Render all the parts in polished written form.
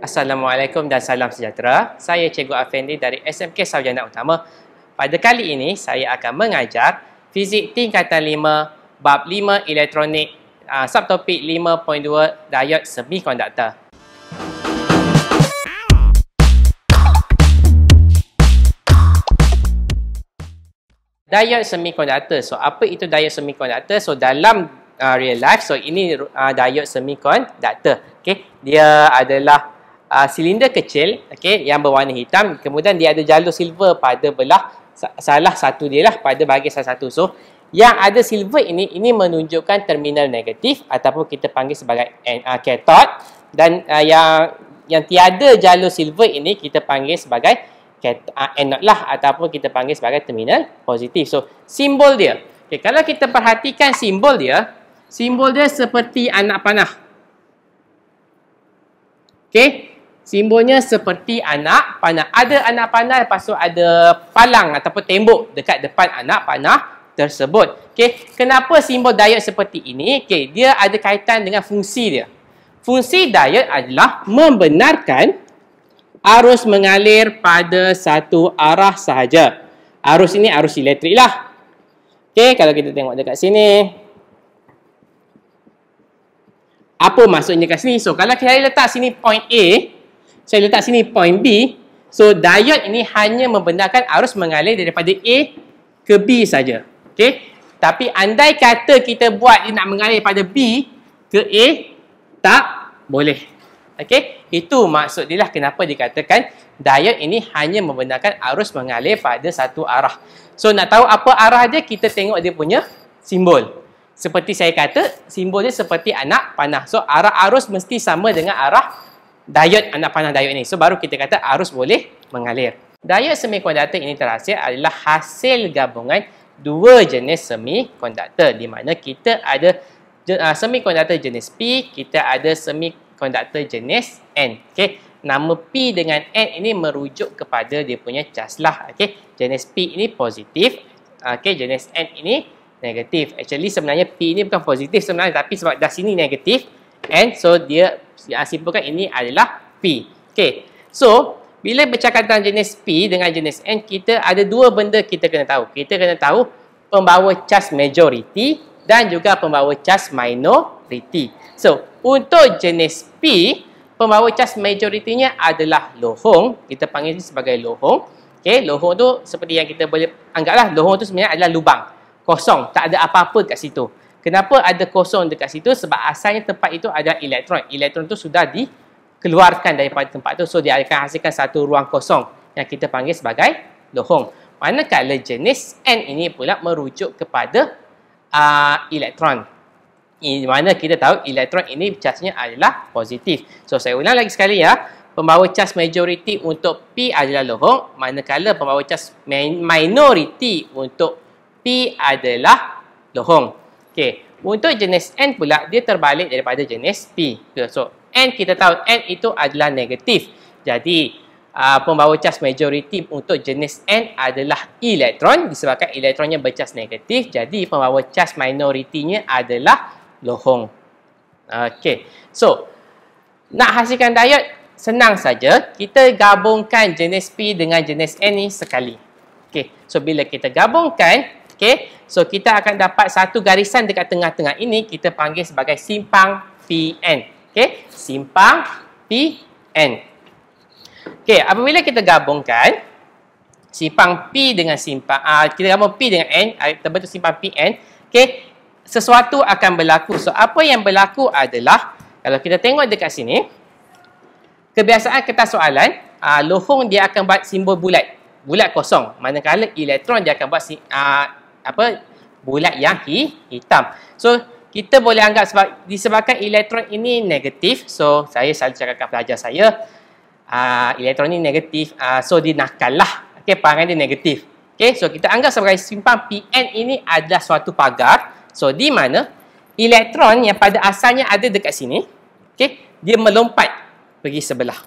Assalamualaikum dan salam sejahtera. Saya Cikgu Afendi dari SMK Sarjana Utama. Pada kali ini, saya akan mengajar Fizik Tingkatan 5, Bab 5 Elektronik, subtopik 5.2 Diod Semikonduktor. Diod semikonduktor. So, apa itu diod semikonduktor? So, dalam real life, so ini diod semikonduktor. Okay, dia adalah silinder kecil, okay, yang berwarna hitam. Kemudian dia ada jalur silver pada belah salah satu dia lah, pada bahagian salah satu. So, yang ada silver ini menunjukkan terminal negatif ataupun kita panggil sebagai cathode, dan yang tiada jalur silver ini kita panggil sebagai anode lah, ataupun kita panggil sebagai terminal positif. So, simbol dia, okay, kalau kita perhatikan simbol dia seperti anak panah. Okay, simbolnya seperti anak panah. Ada anak panah, lepas tu ada palang ataupun tembok dekat depan anak panah tersebut. Okay, kenapa simbol diod seperti ini? Okay, dia ada kaitan dengan fungsi dia. Fungsi diod adalah membenarkan arus mengalir pada satu arah sahaja. Arus ini arus elektrik lah. Okay, kalau kita tengok dekat sini, apa maksudnya kat sini? So, kalau saya letak sini point A, saya letak sini point B, so diod ini hanya membenarkan arus mengalir daripada A ke B saja. Okey. Tapi andai kata kita buat dia nak mengalir pada B ke A, tak boleh. Okey. Itu maksud dia lah kenapa dikatakan diod ini hanya membenarkan arus mengalir pada satu arah. So, nak tahu apa arah dia, kita tengok dia punya simbol. Seperti saya kata, simbol dia seperti anak panah. So, arah arus mesti sama dengan arah diod, anak panah diod ini. So, baru kita kata arus boleh mengalir. Diod semikonduktor ini terhasil adalah hasil gabungan dua jenis semikonduktor, di mana kita ada semikonduktor jenis P, kita ada semikonduktor jenis N. Okay. Nama P dengan N ini merujuk kepada dia punya cas lah. Okay. Jenis P ini positif, okay, jenis N ini negatif. Actually sebenarnya P ini bukan positif sebenarnya, tapi sebab dah sini negatif, and so dia simpulkan ini adalah P. Okay. So, bila bercakap tentang jenis P dengan jenis N, kita ada dua benda kita kena tahu. Kita kena tahu pembawa cas majority dan juga pembawa cas minority. So, untuk jenis P, pembawa cas majority-nya adalah lohong. Kita panggil ini sebagai lohong. Okay. Lohong tu seperti yang kita boleh anggaplah, lohong tu sebenarnya adalah lubang kosong, tak ada apa-apa kat situ. Kenapa ada kosong dekat situ? Sebab asalnya tempat itu ada elektron. Elektron itu sudah dikeluarkan daripada tempat itu. So, dia akan hasilkan satu ruang kosong yang kita panggil sebagai lohong. Manakala jenis N ini pula merujuk kepada elektron. Di mana kita tahu elektron ini casnya adalah positif. So, saya ulang lagi sekali ya. Pembawa cas majority untuk P adalah lohong. Manakala pembawa cas minority untuk P adalah lohong. Okey, untuk jenis N pula dia terbalik daripada jenis P. So, N kita tahu N itu adalah negatif. Jadi, pembawa cas majority untuk jenis N adalah elektron, disebabkan elektronnya bercas negatif. Jadi, pembawa cas minority-nya adalah lohong. Okey. So, nak hasilkan diod senang saja. Kita gabungkan jenis P dengan jenis N ni sekali. Okey. So, bila kita gabungkan, okay, so kita akan dapat satu garisan dekat tengah-tengah ini, kita panggil sebagai simpang PN. Okay, simpang PN. Okay, apabila kita gabungkan simpang P dengan simpang, kita gabung P dengan N, terbentuk simpang PN. Okay, sesuatu akan berlaku. So, apa yang berlaku adalah, kalau kita tengok dekat sini, kebiasaan kertas soalan, lohong dia akan buat simbol bulat. Bulat kosong. Manakala elektron dia akan buat bulat yang hitam. So, kita boleh anggap disebabkan elektron ini negatif. So, saya selalu cakap kepada pelajar saya, elektron ini negatif, so dia nakal lah. Okay, perangai dia negatif. Okay, so kita anggap sebagai simpang PN ini adalah suatu pagar. So, di mana elektron yang pada asalnya ada dekat sini, okay, dia melompat pergi sebelah.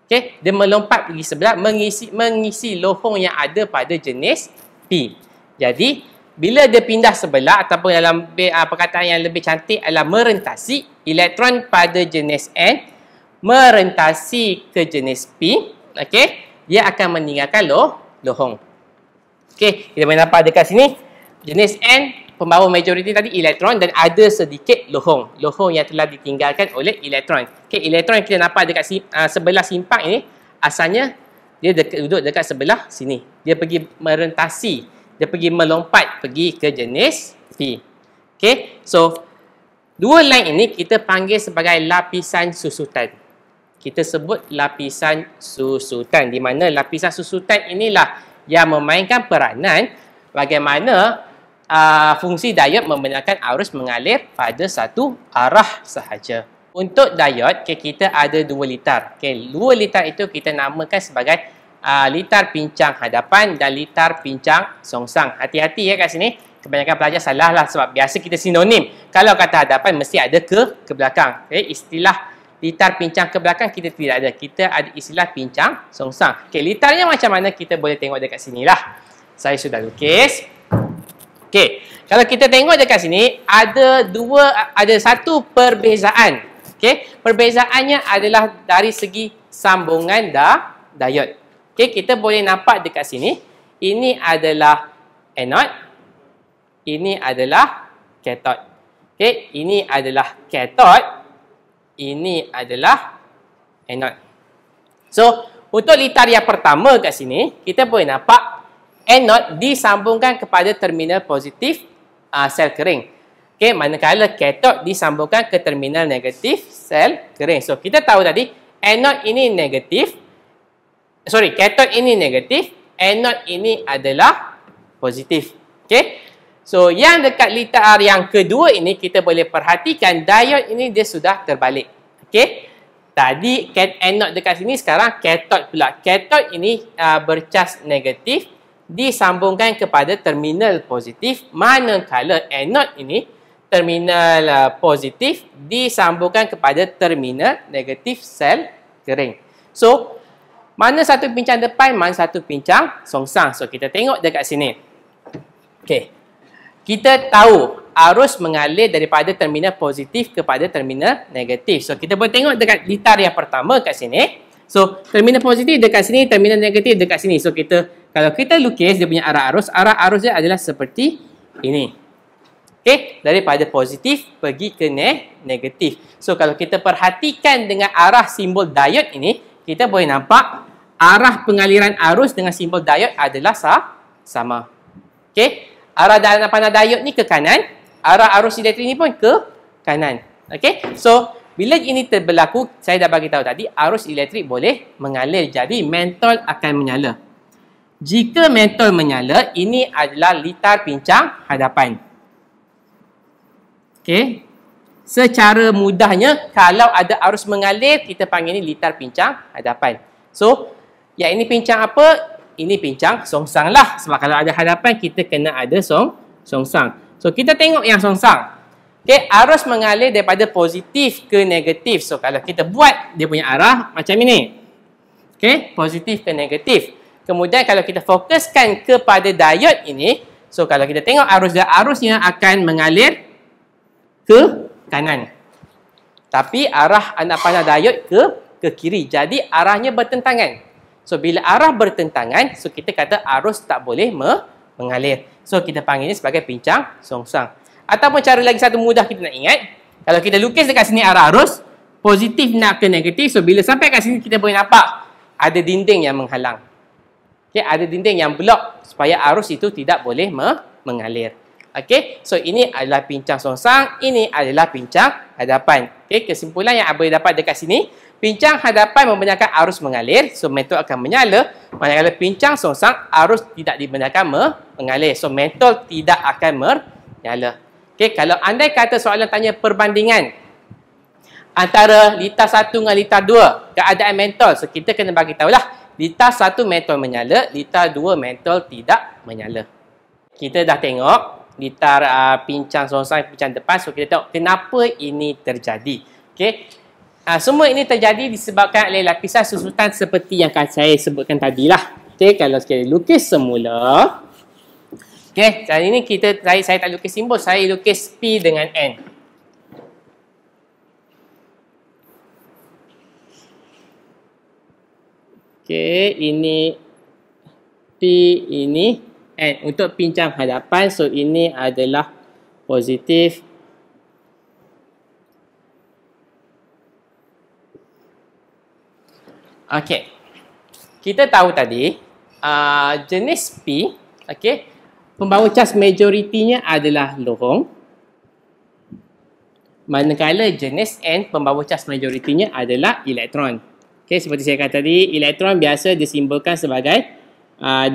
Okay, dia melompat pergi sebelah, mengisi lohong yang ada pada jenis P. Jadi, bila dia pindah sebelah, ataupun dalam perkataan yang lebih cantik adalah merentasi, elektron pada jenis N merentasi ke jenis P, okey, dia akan meninggalkan lohong. Okey, kita boleh nampak dekat sini jenis N pembawa majoriti tadi elektron dan ada sedikit lohong. Lohong yang telah ditinggalkan oleh elektron. Okey, elektron yang kita nampak dekat sebelah simpang ini asalnya dia duduk dekat sebelah sini. Dia pergi merentasi, dia pergi melompat pergi ke jenis P. Okey, so dua line ini kita panggil sebagai lapisan susutan. Kita sebut lapisan susutan, di mana lapisan susutan inilah yang memainkan peranan bagaimana fungsi diod membenarkan arus mengalir pada satu arah sahaja. Untuk diod, kita ada dua litar. Dua litar itu kita namakan sebagai litar pincang hadapan dan litar pincang songsang. Hati-hati ya kat sini. Kebanyakan pelajar salah lah sebab biasa kita sinonim. Kalau kata hadapan mesti ada ke belakang. Istilah litar pincang ke belakang kita tidak ada. Kita ada istilah pincang songsang. Litarnya macam mana kita boleh tengok dekat sini lah. Saya sudah lukis. Kalau kita tengok dekat sini ada satu perbezaan. Perbezaannya adalah dari segi sambungan diod. Kita boleh nampak dekat sini. Ini adalah anode. Ini adalah kathod. Ini adalah kathod. Ini adalah anode. So, untuk litar yang pertama kat sini, kita boleh nampak anode disambungkan kepada terminal positif sel kering. Manakala kathod disambungkan ke terminal negatif sel kering. So, kita tahu tadi, anode ini negatif. Kathod ini negatif. Anode ini adalah positif. So, yang dekat litar yang kedua ini, kita boleh perhatikan diod ini dia sudah terbalik. Tadi anode dekat sini, sekarang kathod pula. Kathod ini bercas negatif disambungkan kepada terminal positif, manakala anode ini terminal positif disambungkan kepada terminal negatif sel kering. So, mana satu pincang depan, mana satu pincang songsang. So, kita tengok dekat sini. Kita tahu arus mengalir daripada terminal positif kepada terminal negatif. So, kita boleh tengok dekat litar yang pertama kat sini. So, terminal positif dekat sini, terminal negatif dekat sini. So, kalau kita lukis dia punya arah arus dia adalah seperti ini. Daripada positif pergi ke negatif. So, kalau kita perhatikan dengan arah simbol diod ini, kita boleh nampak arah pengaliran arus dengan simbol diod adalah sama. Arah panah diod ni ke kanan, arah arus elektrik ni pun ke kanan. So, bila ini berlaku, saya dah bagi tahu tadi, arus elektrik boleh mengalir. Jadi, mentol akan menyala. Jika mentol menyala, ini adalah litar pincang hadapan. Secara mudahnya, kalau ada arus mengalir, kita panggil ini litar pincang hadapan. So, yang ini pincang apa? Ini pincang songsang lah. Sebab kalau ada hadapan, kita kena ada songsang. So, kita tengok yang songsang. Arus mengalir daripada positif ke negatif. So, kalau kita buat, dia punya arah macam ini. Positif ke negatif. Kemudian, kalau kita fokuskan kepada diod ini, so, kalau kita tengok arusnya akan mengalir ke kanan. Tapi, arah anak panah diod ke kiri. Jadi, arahnya bertentangan. So, bila arah bertentangan, so kita kata arus tak boleh mengalir. So, kita panggil ini sebagai pincang songsang. Ataupun cara lagi satu mudah kita nak ingat, kalau kita lukis dekat sini arah arus, positif nak ke negatif, so bila sampai kat sini kita boleh nampak ada dinding yang menghalang. Ada dinding yang blok supaya arus itu tidak boleh mengalir. So ini adalah pincang songsang, ini adalah pincang hadapan. Kesimpulan yang boleh dapat dekat sini, pincang hadapan membenarkan arus mengalir, so mentol akan menyala. Manakala pincang songsang, arus tidak dibenarkan mengalir, so mentol tidak akan menyala. Kalau andai kata soalan tanya perbandingan antara litar 1 dengan litar 2, keadaan mentol, so kita kena bagi tahulah litar 1 mentol menyala, litar 2 mentol tidak menyala. Kita dah tengok litar pincang songsang, pincang depan, so kita tengok kenapa ini terjadi. Semua ini terjadi disebabkan oleh lapisan susutan seperti yang saya sebutkan tadilah. Kalau sekali lukis semula. Kali ini saya tak lukis simbol, saya lukis P dengan N. Okey, ini P, ini N. Untuk pincang hadapan, so ini adalah positif. Okey. Kita tahu tadi, jenis P, okey, pembawa cas majoritinya adalah lohong. Manakala jenis N, pembawa cas majoritinya adalah elektron. Okey, seperti saya kata tadi, elektron biasa disimbolkan sebagai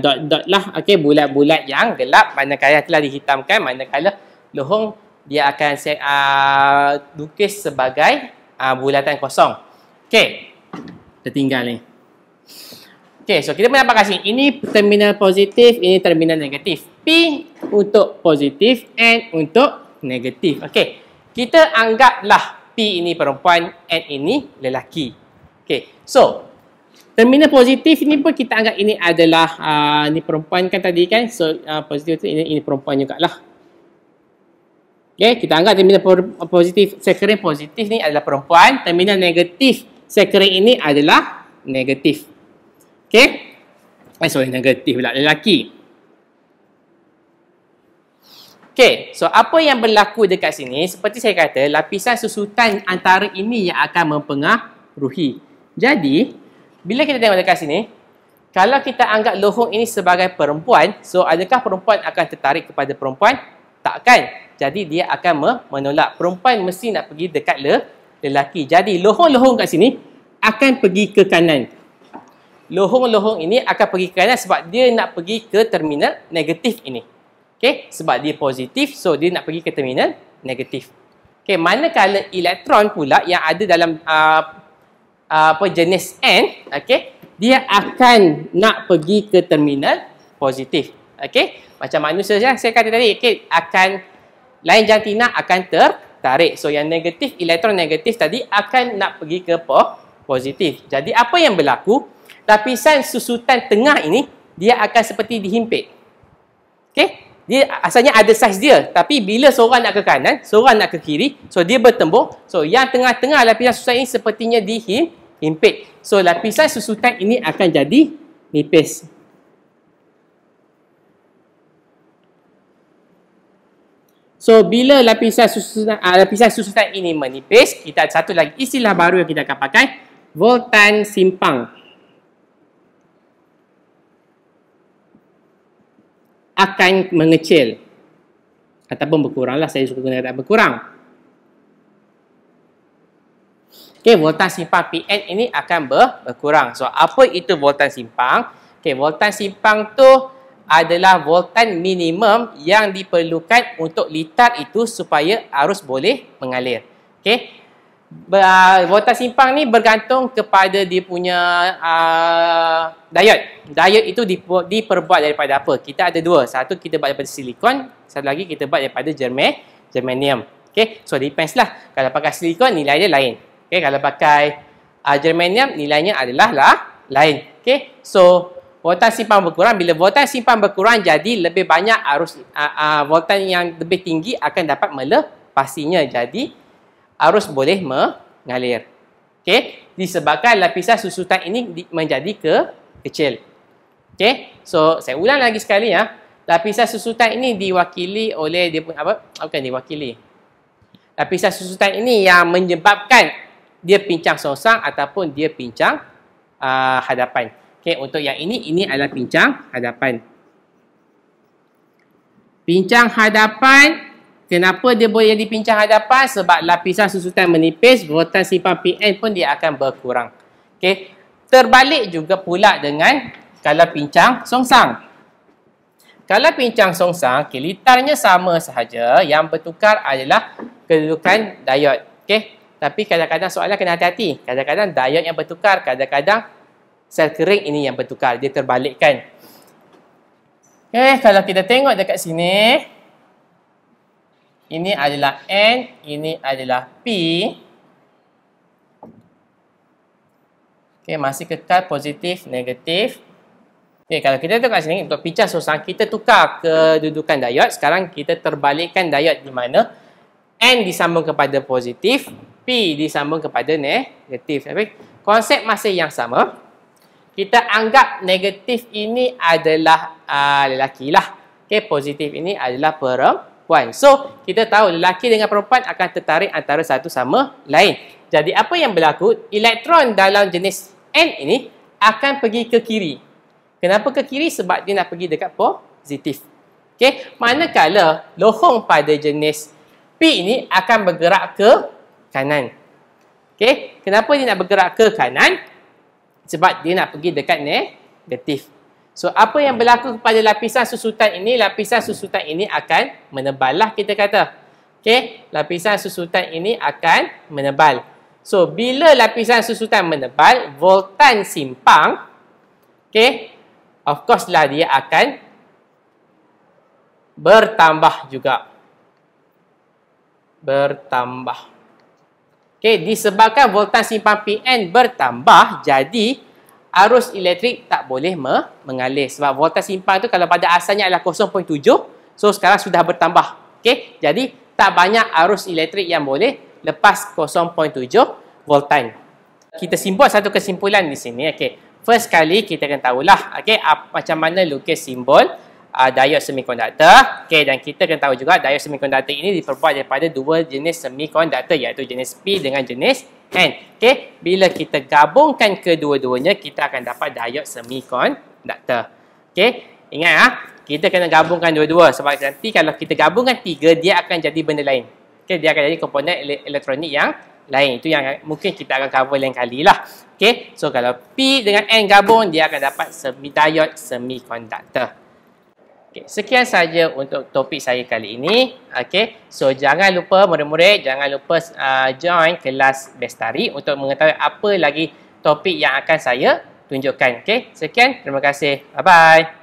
dot-dot lah. Okey, bulat-bulat yang gelap, manakala telah dihitamkan, manakala lohong dia akan lukis sebagai bulatan kosong. Okey, tertinggal ni. Okey, so kita pernah pakai sini. Ini terminal positif, ini terminal negatif. P untuk positif, N untuk negatif. Okey, kita anggaplah P ini perempuan, N ini lelaki. Okey, so terminal positif ini pun kita anggap ini adalah ni perempuan kan tadi kan. So positif tu ini perempuan jugalah. Okey, kita anggap terminal positif, sekeren positif ni adalah perempuan, terminal negatif sekeren ini adalah negatif. Okey? Sorry, negatif pula, lelaki. Okey, so apa yang berlaku dekat sini? Seperti saya kata, lapisan susutan antara ini yang akan mempengaruhi. Jadi, bila kita tengok dekat sini, kalau kita anggap lohong ini sebagai perempuan, so adakah perempuan akan tertarik kepada perempuan? Takkan. Jadi, dia akan menolak. Perempuan mesti nak pergi dekat lelaki. Jadi, lohong-lohong kat sini akan pergi ke kanan. Lohong-lohong ini akan pergi ke kanan sebab dia nak pergi ke terminal negatif ini. Okey, sebab dia positif, so dia nak pergi ke terminal negatif. Okey, manakala elektron pula yang ada dalam jenis N, okey, dia akan nak pergi ke terminal positif. Okey, macam manusia saya kata tadi, okey, akan lain jantina akan tertarik. So yang negatif, elektron negatif tadi akan nak pergi ke positif. Jadi apa yang berlaku? Lapisan susutan tengah ini dia akan seperti dihimpit. Okey? Dia asalnya ada saiz dia, tapi bila seorang nak ke kanan, seorang nak ke kiri, so dia bertembur. So yang tengah-tengah lapisan susutan ini sepertinya dihimpit. So lapisan susutan ini akan jadi nipis. So bila lapisan susutan ini menipis, kita ada satu lagi istilah baru yang kita akan pakai, voltan simpang. Akan mengecil ataupun berkuranglah, saya suka guna kata berkurang. Okey, voltan simpang PN ini akan berkurang. So apa itu voltan simpang? Okey, voltan simpang tu adalah voltan minimum yang diperlukan untuk litar itu supaya arus boleh mengalir. Okey, voltan simpang ni bergantung kepada dia punya diode. Diode itu diperbuat daripada apa? Kita ada dua. Satu kita buat daripada silikon, satu lagi kita buat daripada germanium. Okay, so depends lah. Kalau pakai silikon nilai dia lain. Okay, kalau pakai germanium nilainya adalah lain. Okay, so voltan simpang berkurang. Bila voltan simpang berkurang, jadi lebih banyak arus voltan yang lebih tinggi akan dapat melepasinya. Jadi arus boleh mengalir. Okay, disebabkan lapisan susutan ini menjadi kecil. Okay, so saya ulang lagi sekali ya. Lapisan susutan ini diwakili oleh dia pun apa? Bukan diwakili. Lapisan susutan ini yang menyebabkan dia pincang songsang ataupun dia pincang hadapan. Okay, untuk yang ini adalah pincang hadapan. Pincang hadapan, kenapa dia boleh jadi pincang hadapan? Sebab lapisan susutan menipis, voltan simpang PN pun dia akan berkurang. Okay, terbalik juga pula dengan kalau pincang songsang. Kalau pincang songsang, okay, litarnya sama sahaja. Yang bertukar adalah kedudukan diode. Okay? Tapi kadang-kadang soalan kena hati-hati. Kadang-kadang diode yang bertukar, kadang-kadang sel kering ini yang bertukar. Dia terbalikkan. Okay, kalau kita tengok dekat sini, ini adalah N, ini adalah P. Okay, masih kekal positif, negatif. Okay, kalau kita tengok kat sini, untuk pincang songsang, kita tukar kedudukan diode. Sekarang kita terbalikkan diode di mana N disambung kepada positif, P disambung kepada negatif. Tapi konsep masih yang sama. kita anggap negatif ini adalah lelaki lah. Okay, positif ini adalah perempuan. So, kita tahu lelaki dengan perempuan akan tertarik antara satu sama lain. Jadi, apa yang berlaku? Elektron dalam jenis N ini akan pergi ke kiri. Kenapa ke kiri? Sebab dia nak pergi dekat positif. Okay, manakala lohong pada jenis P ini akan bergerak ke kanan. Okay, kenapa dia nak bergerak ke kanan? Sebab dia nak pergi dekat negatif. So, apa yang berlaku pada lapisan susutan ini? Lapisan susutan ini akan menebal lah kita kata. Okay, lapisan susutan ini akan menebal. So, bila lapisan susutan menebal, voltan simpang, okay, of course lah dia akan bertambah juga. Bertambah. Okay, disebabkan voltan simpang PN bertambah, jadi arus elektrik tak boleh mengalir. Sebab voltan simpang tu kalau pada asalnya adalah 0.7, so sekarang sudah bertambah. Okay, jadi tak banyak arus elektrik yang boleh lepas 0.7 voltan. Kita simbol satu kesimpulan di sini. Okay, first kali kita akan tahulah okay, macam mana lukis simbol diode semikonduktor. Okay, dan kita akan tahu juga diode semikonduktor ini diperbuat daripada dua jenis semikonduktor, iaitu jenis P dengan jenis N. Okay, bila kita gabungkan kedua-duanya, kita akan dapat diode semikonduktor. Okay, ingat kita kena gabungkan dua-dua, sebab nanti kalau kita gabungkan tiga, dia akan jadi benda lain. Okay, dia akan jadi komponen elektronik yang lain. Itu yang mungkin kita akan cover lain kali lah. Okay, so kalau P dengan N gabung, dia akan dapat diode semikonduktor. Okay, sekian saja untuk topik saya kali ini. Okay, so jangan lupa murid-murid, jangan lupa join kelas Bestari untuk mengetahui apa lagi topik yang akan saya tunjukkan. Okay, sekian, terima kasih. Bye-bye.